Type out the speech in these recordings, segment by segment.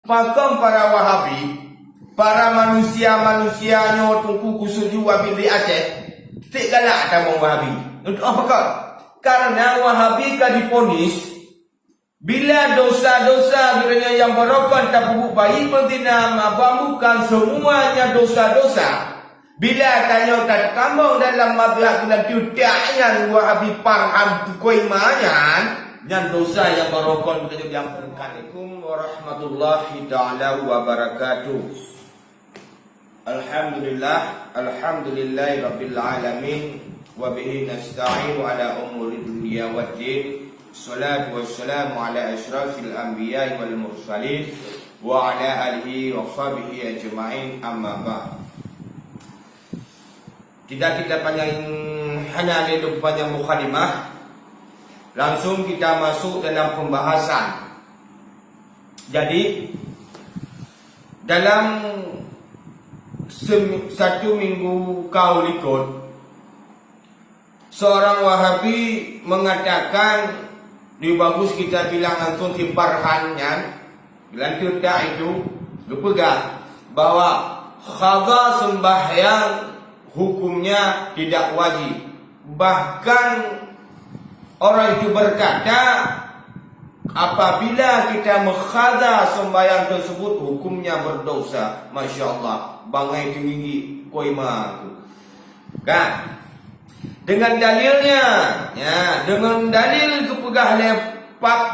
Pakam para Wahabi, para manusia-manusianya tungku kusuju wabi di Aceh, tak galak tamu Wahabi. Untuk apa kau? Karena Wahabi kan diponis bila dosa-dosa kiranya yang berokon tak bubuk bayi berzina bukan semuanya dosa-dosa. Bila tanya tak kambang dalam mazhab dan tiutaknya Wahabi paham koimanyan yang dosa yang berokon kita yang Assalamualaikum warahmatullahi taala wabarakatuh. Alhamdulillahi rabbil alamin wa bihi nasta'inu ala umuri dunya waddin. Salatu wassalamu ala asyrafil anbiya'i wal mursalin wa ala alihi wa sahbihi ajma'in, amma ba'd. Tidak kita hanya ada panjang mukadimah, langsung kita masuk dalam pembahasan. Jadi dalam satu minggu kau ikut, seorang Wahabi mengatakan lebih bagus kita bilang langsung timparhannya lanjut dah itu dipegang bahwa qada sembahyang hukumnya tidak wajib. Bahkan orang itu berkata apabila kita mengqada sembahyang tersebut hukumnya berdosa. Masya Allah, bangai tinggi koima tu kan. Dengan dalilnya, ya, dengan dalil kepegah oleh Pak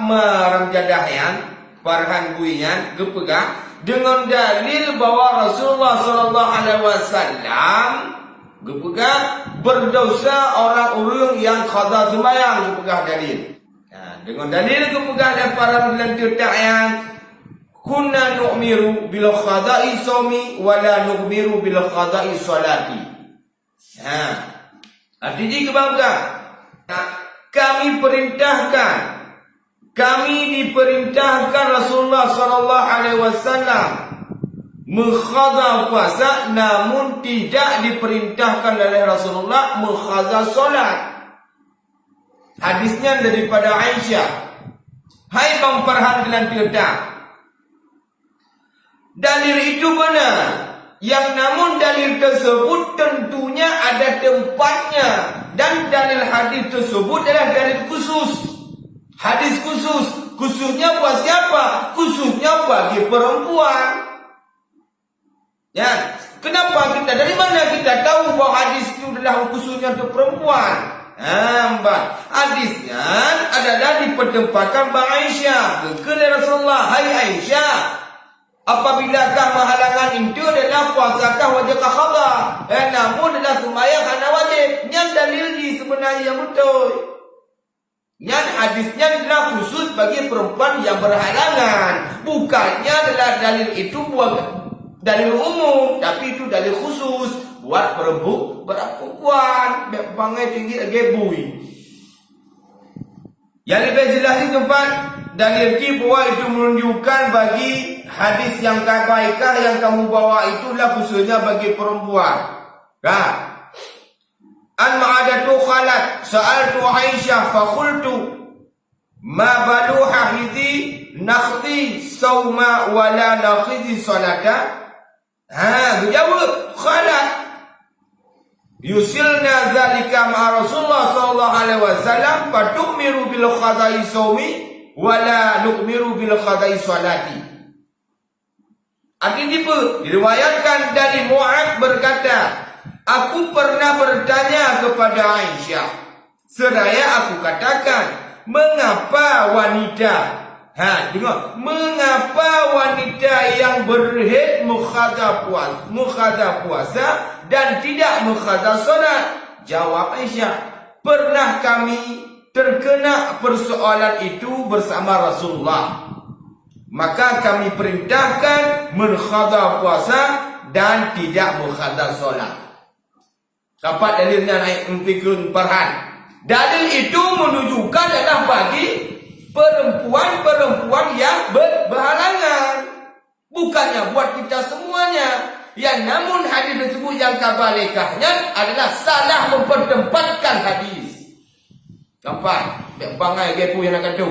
Ramjadahyan, Farhan Buiyan kepegah dengan dalil bahwa Rasulullah sallallahu alaihi wasallam kepegah berdosa orang-orang yang qada sembahyang kepegah dalil. Nah, dengan dalil kepegah oleh para Ramjadahyan, kunna nu'miru bil qada'i shaumi wa la nu'miru bil qada'i salati. Nah, artinya kebanggaan. Nah, kami diperintahkan Rasulullah sallallahu alaihi wasallam mengqada puasa, namun tidak diperintahkan oleh Rasulullah mengqada salat. Hadisnya daripada Aisyah. Hai Bang Farhan dengan Tirta, dalil itu benar. Yang namun dalil tersebut tentunya ada tempatnya, dan dalil hadis tersebut adalah dalil khusus. Hadis khusus, khususnya buat siapa? Khususnya bagi perempuan. Ya, kenapa kita? Dari mana kita tahu bahwa hadis itu adalah khususnya untuk perempuan? Hadisnya adalah dipertempatkan Bang Aisyah. Kepada Rasulullah, hai Aisyah, apabila halangan itu adalah puasakah wajibkah qada? Namun adalah sembahyang karena wajib. Yang dalil di sebenarnya yang betul. Yang hadisnya adalah khusus bagi perempuan yang berhalangan. Bukannya adalah dalil itu buat dalil umum, tapi itu dalil khusus buat perempuan. Bangai tinggi gebui. Yang lebih jelas di tempat dalil bahwa itu menunjukkan bagi hadis yang kebaikan yang kamu bawa itulah khususnya bagi perempuan. Kan? An ma'adatu khalat sa'altu Aisyah fa qultu ma balu hahidi nakhdi sauma wala nakhdi salata. Dijawab khalat yusilna zalika ma'a Rasulullah sallallahu alaihi wasallam fa tu'miru bil qada'i saumi wala nu'miru bil qada'i salati. Artinya diriwayatkan dari Mu'ad berkata, aku pernah bertanya kepada Aisyah, seraya aku katakan, mengapa wanita mengapa wanita yang berhaid mukhadha puasa dan tidak mukhadha salat? Jawab Aisyah, pernah kami terkena persoalan itu bersama Rasulullah, maka kami perintahkan menqada puasa dan tidak menqada solat. Dapat dalilnya naik empikun Farhan. Dalil itu menunjukkan adalah bagi perempuan-perempuan yang berhalangan, bukannya buat kita semuanya. Yang namun hadis tersebut yang kabalikahnya adalah salah mempertempatkan hadis. Nampak? Bangai gepu yang akan tu.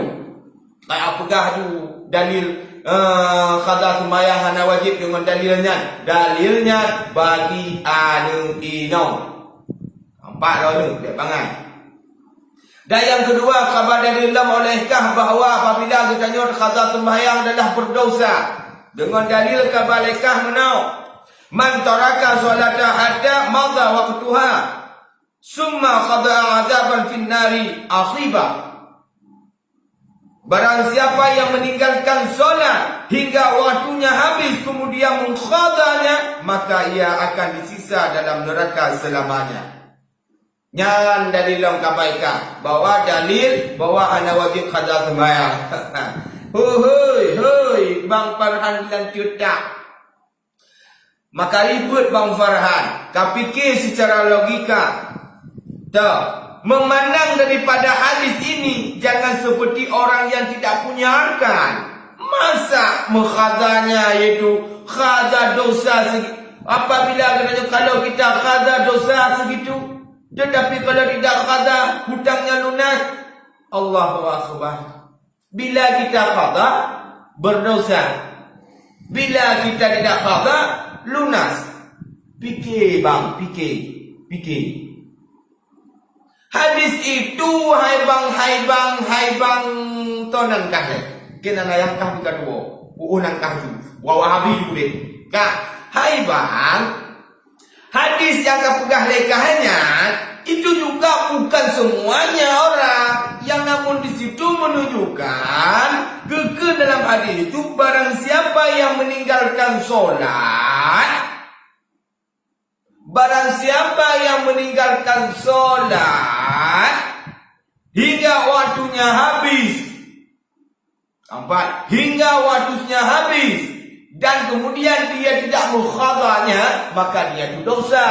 Kayak apakah tu dalil qada sembahyang hana wajib dengan dalilnya. Dalilnya bagi anu inau. Empat dah ni, dia bangai. Dan yang kedua, khabar dari ulama olehkah bahawa apabila kita nyot qada sembahyang adalah berdosa. Dengan dalil kabalekah menau. Man taraka salata hatta madha waqtuha. Summa qada adaban fin nari akhiba. Barang siapa yang meninggalkan solat hingga waktunya habis kemudian mengqadanya, maka ia akan disisa dalam neraka selamanya. Nyan dalil kabaika bawa dalil bahawa ana wajib qada sembahyang. Hoi, Bang Farhan dan Cutak. Maka ribut Bang Farhan. Kau fikir secara logika. Tak. Memandang daripada hadis ini, jangan seperti orang yang tidak punya akal. Masa menghadanya iaitu khada dosa segitu. Apabila katanya kalau kita khada dosa segitu, tetapi kalau tidak khada hutangnya lunas, Allahu Akbar. Bila kita khada berdosa, bila kita tidak khada lunas. Fikir bang, fikir. Hadis itu hai bang tonan kah kena layang kah bukan dua uunang kah tu wawahabi boleh kah hai bang. Hadis yang kau pegah lekahnya itu juga bukan semuanya orang, yang namun di situ menunjukkan keke dalam hadis itu barang siapa yang meninggalkan solat, barang siapa yang meninggalkan solat hingga waktunya habis, empat, hingga waktunya habis, dan kemudian dia tidak mukhadhanya, maka dia itu dosa.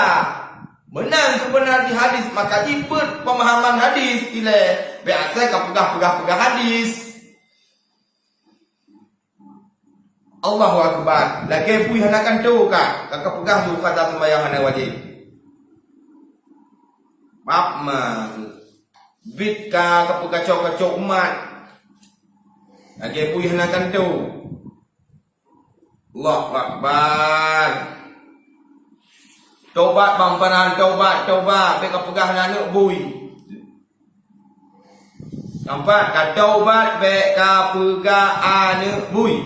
Menang sebenarnya hadis, maka ribet pemahaman hadis. Gila, biasa kau pegah hadis. Allahu Akbar. Lagi pun hanakan tu kak. Kakak pegah tu kata sembahyang hana wajib. Maaf mah. Bit kak kacau umat. Lagi pun hanakan tu. Allahu Akbar. Taubat bang Farhan, taubat. Bek pegah anak bui. Nampak? Kata taubat bek pegah anak bui.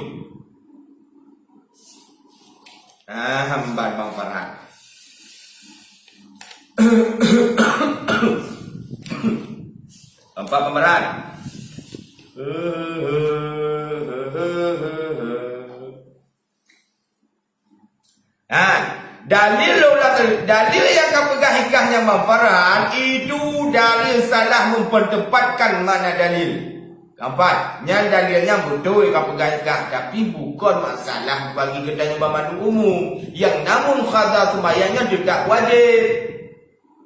Hambat bang Farhan. Nampak pemeran? Dalil yang kau pegang hikahnya Bang Farhan itu dalil salah mempertempatkan mana dalil. Nampak? Yang dalilnya betul kau pegang hikah, tapi bukan masalah bagi ketanya bermandu umum. Yang namun khadha sembahyangnya tidak wajib.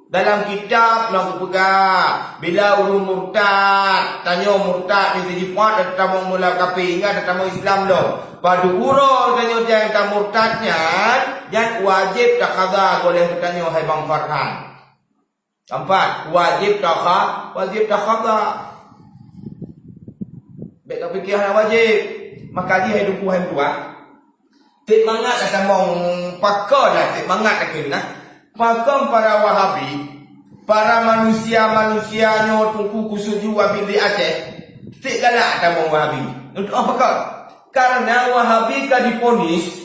Dalam kitab nak pegang bila urung murtad, tanya murtad ni jipat datang mula kafir ingat datang Islam dah. Padu urang tanya dia yang tak murtadnya, yang wajib tak khadha boleh bertanya hai Bang Farhan. Nampak? Wajib tak khadha. Baik kau fikir hal wajib. Maka dia hai duku hai tua. Tik mangat datang mong pakar dah, tik mangat tak kena. Pakam para Wahabi, para manusia-manusianya tungku kusuju wabi di Aceh, tik galak tamang Wahabi. Untuk apa kau? Karena Wahabi ka diponis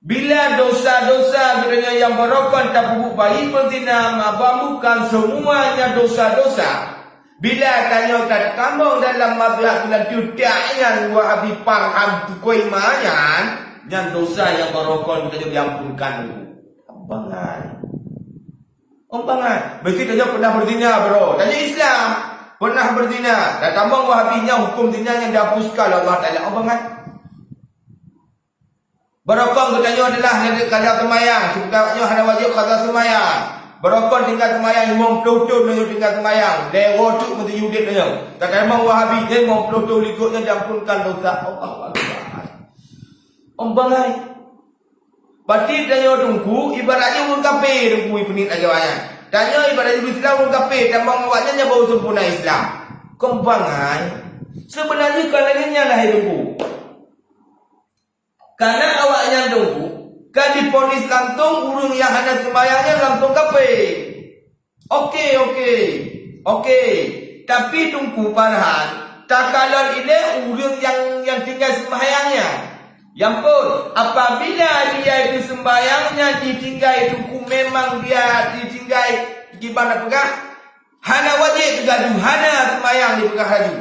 bila dosa-dosa katanya yang berokon tak bubuk bayi berzina, bukan semuanya dosa-dosa. Bila tanya tak tambang dalam mazhab dan tidaknya Wahabi paham tukoi mayan, yang dosa yang berokon kita diampunkan dulu. Ombangan. Berarti tanya pernah berzina bro. Tanya Islam. Pernah berzina. Dan tambang Wahabinya hukum zina yang dihapuskan Allah Ta'ala. Ombangan. Barokong katanya adalah qada sembahyang. Sebutnya ada wajib qada sembahyang. Barokong tinggal sembahyang 50 tahun tinggal sembahyang. Dewa tu mesti yudit tanya. Kata memang Wahabi 50 tahun ikutnya diampunkan dosa. Allah Akbar. Ombangan. Berarti tanya tunggu ibaratnya orang kafir tunggu penit ajarannya. Tanya ibaratnya Islam orang kafir tambang awaknya baru sempurna Islam. Kembangan sebenarnya kalanya lah tunggu. Karena awak yang tunggu, kan diponis lantung urung yang hanya sembayangnya lantung kape. Okey. Tapi tunggu parahan, takalan ini urung yang tinggal sembayangnya. Yang pun, apabila dia itu sembayangnya ditinggal tunggu, memang dia ditinggal gimana pegang? Hana wajib tergaduh, hana sembayang dipegang haju.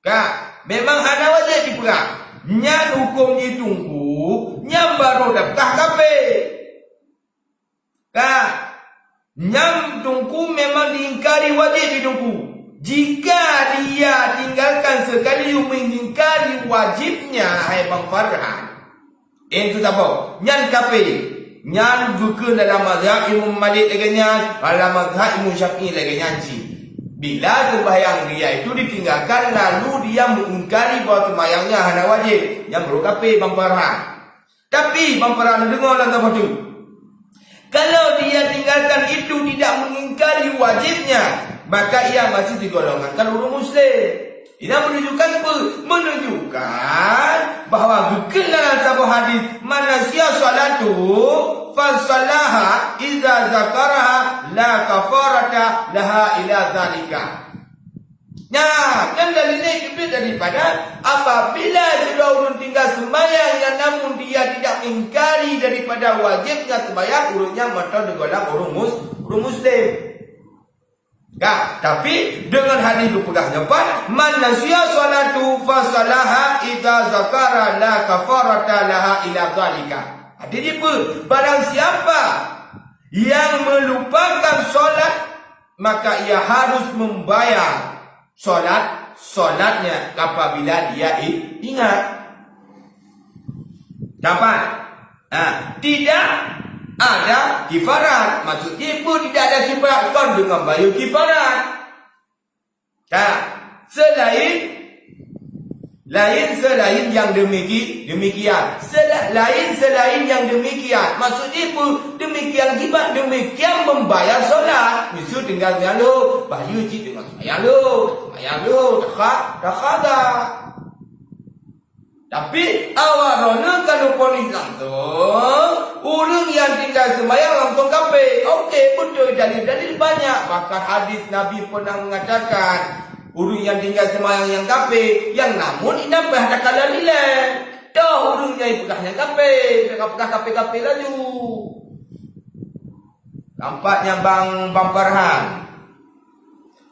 Kak, memang hana wajib dipegang. Nyan hukumnya tunggu, nyam baru dapkah kape. Kak, nyam tunggu memang diingkari wajib ditunggu. Jika dia tinggalkan sekali mengingkari wajibnya, hai Bang Farhan. Itu apa? Nyan kape. Nyan gugur dalam mazhab Imam Malik lagi nyan, dalam mazhab Imam Syafi'i lagi nyanci. Bila sembahyang dia itu ditinggalkan, lalu dia mengingkari bahawa sembahyangnya hanya wajib. Yang baru kape Bang Farhan. Tapi Bang Farhan dengar dalam apa tu? Kalau dia tinggalkan itu tidak mengingkari wajibnya, maka ia masih digolongkan orang Muslim. Ini menunjukkan apa? Menunjukkan bahawa berkenaan sebuah hadis manusia salatu fasalaha idza zakaraha la kafarata laha ila zalika. Nah, dan dalilnya itu daripada apabila sudah urun tinggal sembahyang yang namun dia tidak mengingkari daripada wajibnya sembahyang, urunnya mata digolong orang Muslim. Tapi dengan hadis berpegang depan, man nasiya salatu fasalaha idza zakara la kafarata laha ila zalika. Jadi barang siapa yang melupakan solat, maka ia harus membayar solatnya apabila dia ingat. Dapat? Tidak ada kifarat. Maksudnya pun tidak ada kifarat. Kau dengan bayar kifarat. Selain yang demikian. Selain yang demikian. Maksudnya pun demikian kifarat. Demikian membayar solat. Misal tinggal dengan lu. Bayar cik dengan semayang lu. Tak ada. Tapi awak rona kalau polis langsung, orang yang tinggal sembahyang langsung kape. Okey, betul, dalil banyak. Maka hadis Nabi pernah mengatakan, orang yang tinggal sembahyang yang kape, yang namun ini ada kala nilai. Dah orangnya itu dah yang kape, dah kape laju. Nampaknya Bang Farhan.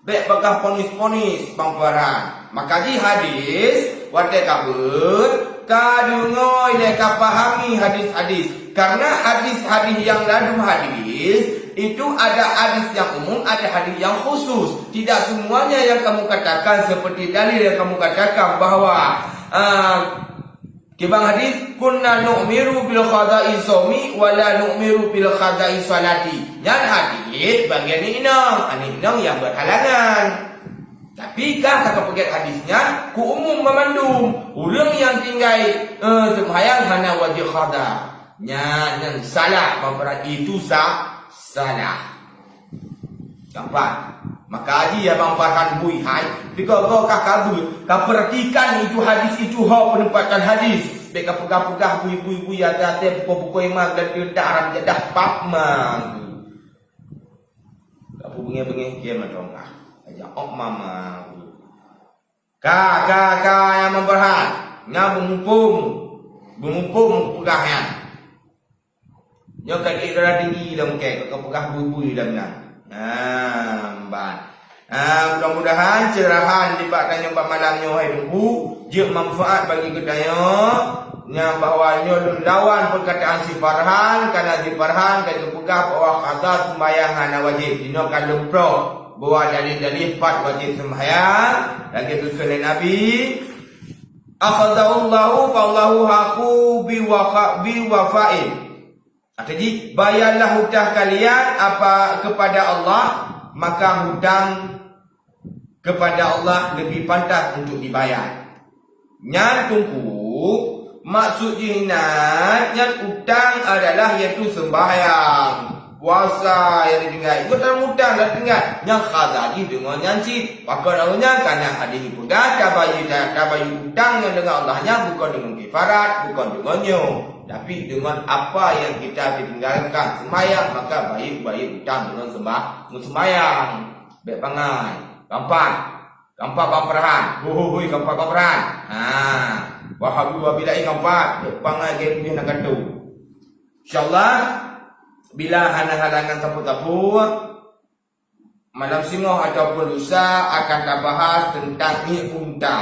Baik bakal ponis-ponis Bang Farhan. Maka di hadis wadah kabut kadungoi leka pahami hadis-hadis. Karena hadis-hadis yang lalu hadis itu ada hadis yang umum, ada hadis yang khusus. Tidak semuanya yang kamu katakan seperti dalil yang kamu katakan bahawa kibang hadis kunna nu'miru bil qada'i shaumi wa la nu'miru bil qada'i salati. Yang hadis bagian ini yang berhalangan. Tapi kakak pegat hadisnya ku umum memandung orang yang tinggal sembahyang hanya wajib qada. Yang salah memperhati itu salah. Nampak? Maka aji ya Bang Farhan bui hai. Jika kau kabur, kau perhatikan itu hadis itu hak penempatan hadis. Beka pegah-pegah bui atas buku-buku yang mag dan daram jadah pap mang. Kau bengi-bengi kiam macam kah? Aja mama. Kak yang memperhat. Mengumpung pegahnya. Nyokan ikrar tinggi dalam kek. Kau pegah bui dalam nak. Mudah-mudahan cerahan di pada nyobak malamnya hai tunggu dia manfaat bagi kedaya yang bahawanya lawan perkataan si Farhan karena si Farhan kata pegah bahwa qada sembahyang hana wajib dino kan lempro bawa dalil-dalil 4 wajib sembahyang lagi tujuan Nabi akhadallahu fallahu haqu bi wafa'in. Jadi bayarlah hutang kalian apa kepada Allah, maka hutang kepada Allah lebih pantas untuk dibayar. Nyan tunggu maksudnya nyan hutang adalah iaitu sembahyang. puasa yang ditinggal mudah-mudahan dah tinggal yang khazali dengan nyanci maka namanya karena hadis pegat tabayu utang yang dengan Allahnya bukan dengan kifarat bukan dengannya tapi dengan apa yang kita ditinggalkan semayang maka baik-baik utang dengan sembahyang baik pangai gampang pamperahan hui gampang pamperahan wahabi wabilai gampang baik pangai game dia nak kata insyaallah bila halangan tapu-tapu malam singoh ataupun lusa akan kita bahas tentang unta.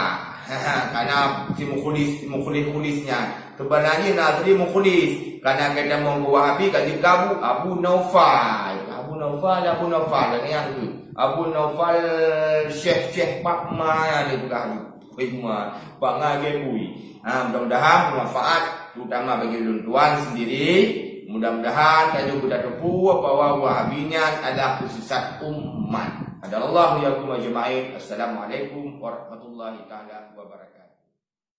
Karena si mukhulisnya sebenarnya Nazri mukhulis karena kita mau Wahabi kaji kabu Abu Naufal dan yang tu Abu Naufal Syekh Pak Ma ni bukan Hikmah Pak Ngagebui. Mudah-mudahan bermanfaat terutama bagi tuan sendiri. Mudah-mudahan tajuk kita tepu bahwa Wahabinya adalah kesesat umat. Adallahu yakum ajma'in. Assalamualaikum warahmatullahi taala wabarakatuh.